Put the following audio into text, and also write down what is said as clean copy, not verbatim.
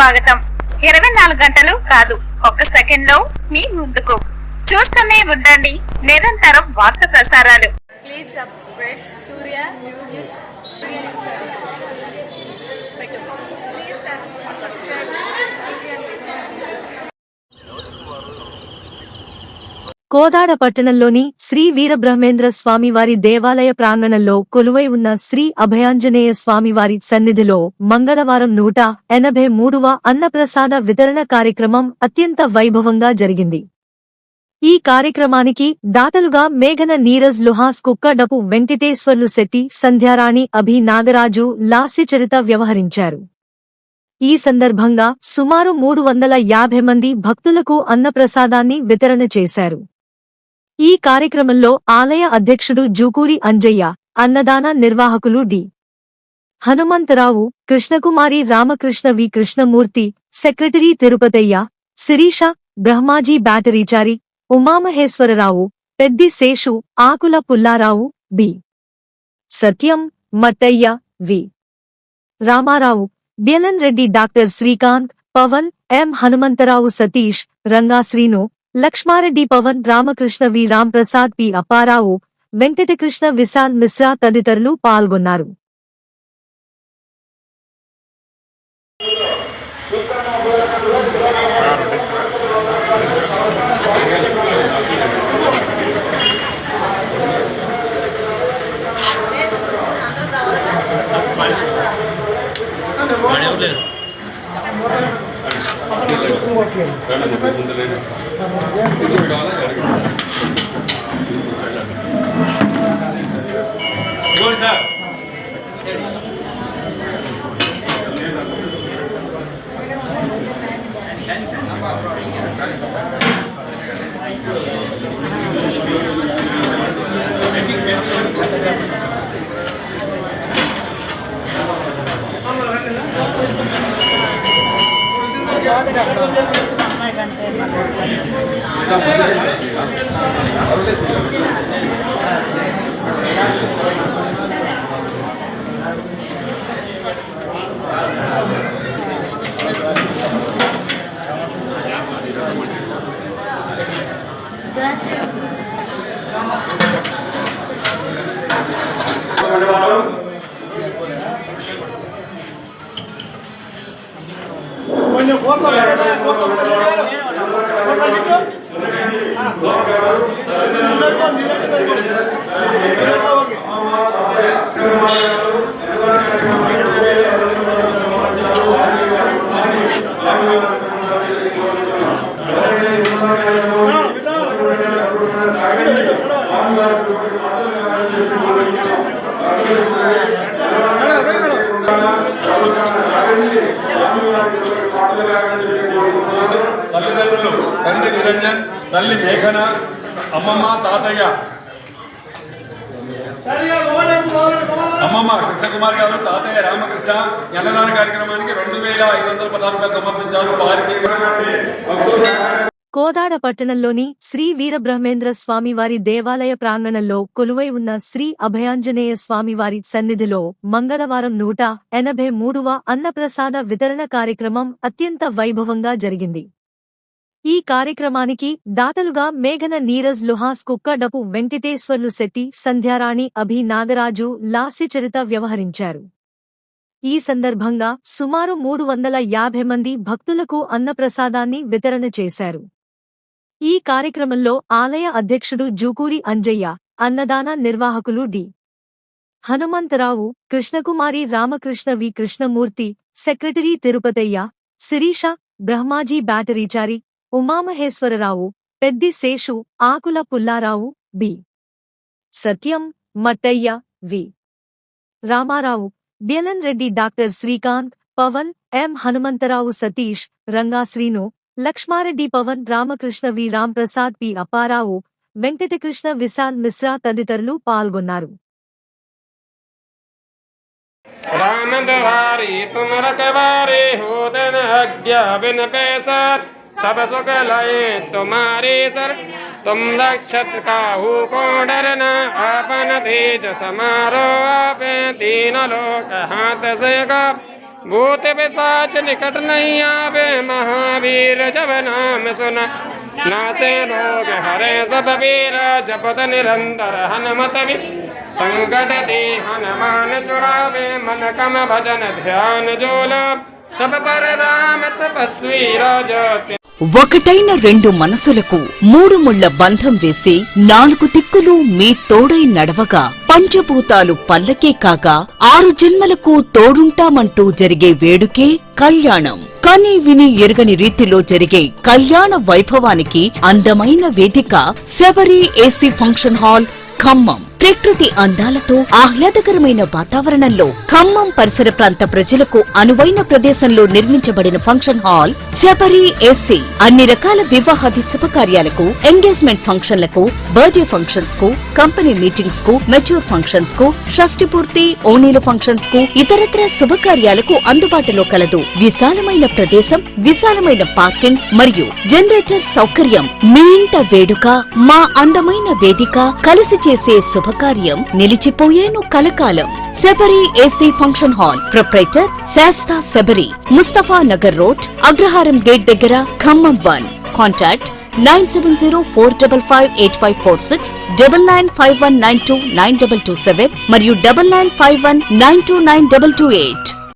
స్వాగతం. 24 గంటలు కాదు, ఒక్క సెకండ్ లో మీ ముందుకు. చూస్తూనే ఉండండి నిరంతరం వార్త ప్రసారాలు. Please subscribe Surya news. Kodad పట్టణంలోని శ్రీ వీరబ్రహ్మేంద్ర స్వామివారి దేవాలయ ప్రాంగణంలో కొలువై ఉన్న శ్రీ అభయాంజనేయ స్వామివారి సన్నిధిలో మంగళవారం 183వ అన్నప్రసాద వితరణ కార్యక్రమం అత్యంత వైభవంగా జరిగింది. ఈ కార్యక్రమానికి దాతలుగా మేఘన నీరజ్ లుహాస్ కుక్కడపు వెంకటేశ్వర్లు శెట్టి, సంధ్యారాణి అభి నాగరాజు లాస్యచరిత వ్యవహరించారు. ఈ సందర్భంగా సుమారు 350 మంది భక్తులకు అన్నప్రసాదాన్ని వితరణ చేశారు. ఈ కార్యక్రమంలో ఆలయ అధ్యక్షుడు జూకూరి అంజయ్య, అన్నదాన నిర్వాహకులు డి. హనుమంతరావు, కృష్ణకుమారి, రామకృష్ణ, వి. కృష్ణమూర్తి, సెక్రటరీ తిరుపతయ్య, శిరీష, బ్రహ్మాజీ బ్యాటరీచారి, ఉమామహేశ్వరరావు, పెద్ది శేషు, ఆకుల పుల్లారావు, బి. సత్యం, మట్టయ్య, వి. రామారావు, బిఎల్ఎన్ రెడ్డి, డాక్టర్ శ్రీకాంత్, పవన్, ఎం. హనుమంతరావు, సతీష్, రంగా శ్రీను, లక్ష్మారెడ్డి, పవన్, రామకృష్ణ, వి. రాంప్రసాద్, పి. అప్పారావు, వెంకటకృష్ణ, విశాల్ మిశ్రా తదితరులు పాల్గొన్నారు. తల్లిదండ్రులు తండ్రి నిరంజన్, తల్లి మేఘన, అమ్మమ్మ, తాతయ్య, అమ్మమ్మ కృష్ణకుమార్ గారు, తాతయ్య రామకృష్ణ అన్నదాన కార్యక్రమానికి 2516 రూపాయలు సమర్పించారు. వారికి కోదాడ పట్టణంలోని శ్రీ వీరబ్రహ్మేంద్ర స్వామివారి దేవాలయ ప్రాంగణంలో కొలువై ఉన్న శ్రీ అభయాంజనేయ స్వామివారి సన్నిధిలో మంగళవారం 183వ అన్నప్రసాద వితరణ కార్యక్రమం అత్యంత వైభవంగా జరిగింది. ఈ కార్యక్రమానికి దాతలుగా మేఘన నీరజ్ లుహాస్ కుక్కడపు వెంకటేశ్వర్లు శెట్టి, సంధ్యారాణి అభి నాగరాజు లాస్యచరిత వ్యవహరించారు. ఈ సందర్భంగా సుమారు 350 మంది భక్తులకు అన్నప్రసాదాన్ని వితరణ చేశారు. ఈ కార్యక్రమంలో ఆలయ అధ్యక్షుడు జూకూరి అంజయ్య, అన్నదాన నిర్వాహకులు డి. హనుమంతరావు, కృష్ణకుమారి, రామకృష్ణ, వి. కృష్ణమూర్తి, సెక్రటరీ తిరుపతయ్య, శిరీష, బ్రహ్మాజీ బ్యాటరీచారి, ఉమామహేశ్వరరావు, పెద్ది శేషు, ఆకుల పుల్లారావు, బి. సత్యం, మట్టయ్య, వి. రామారావు, బిఎల్ఎన్ రెడ్డి, డాక్టర్ శ్రీకాంత్, పవన్, ఎం. హనుమంతరావు, సతీష్, రంగా శ్రీను, లక్ష్మారెడ్డి, పవన్, రామకృష్ణ, వి. రాంప్రసాద్, పి. అప్పారావు, వెంకటకృష్ణ, విశాల్ మిశ్రా తదితరులు పాల్గొన్నారు. राम दुहारी तुम रखवारे हो दिन आज्ञा बिन पैसर सब सुख लाए तुम्हारी सर तुम रक्षत काहू को डरना आपन तेज समारो आप तीन लोक हाथ से का भूत पिशाच निकट नहीं आवे, महावीर जब नाम सुना। नासे रोग हरे सब वीर, जपत निरंतर हनुमत वीर। संकट से हनुमान छुड़ावे, मन कम भजन ध्यान जो लाभ। सब पर राम तपस्वी राजते। ఒకటైన రెండు మనసులకు మూడు ముళ్ల బంధం వేసి నాలుగు దిక్కులు మీ తోడై నడవగా పంచభూతాలు పల్లకే కాగా 6 జన్మలకు తోడుంటామంటూ జరిగే వేడుకే కళ్యాణం. కని విని ఎరుగని రీతిలో జరిగే కళ్యాణ వైభవానికి అందమైన వేదిక Sabari AC function hall Khammam. ప్రకృతి అందాలతో ఆహ్లాదకరమైన వాతావరణంలో ఖమ్మం పరిసర ప్రాంత ప్రజలకు అనువైన ప్రదేశంలో నిర్మించబడిన ఫంక్షన్ హాల్ శబరి ఏసీ. అన్ని రకాల వివాహాది శుభకార్యాలకు, ఎంగేజ్మెంట్ ఫంక్షన్లకు, బర్త్డే ఫంక్షన్స్ కు, కంపెనీ మీటింగ్స్ కు, మెచ్యూర్ ఫంక్షన్స్ కు, షష్ఠి పూర్తి, ఓణీల ఫంక్షన్స్ కు, ఇతరత్ర శుభకార్యాలకు అందుబాటులో కలదు. విశాలమైన ప్రదేశం, విశాలమైన పార్కింగ్ మరియు జనరేటర్ సౌకర్యం. మీ ఇంట వేడుక, మా అందమైన వేదిక కలిసి చేసే శుభకార్యం నిలిచిపోయేను కలకాలం. Shabari AC function hall. Proprietor Shasta Shabari, Mustafa Nagar road, Agraharam gate దగ్గర, ఖమ్మం 1. కాంటాక్ట్ 9704558546, 9951929227 మరియు 9951929228.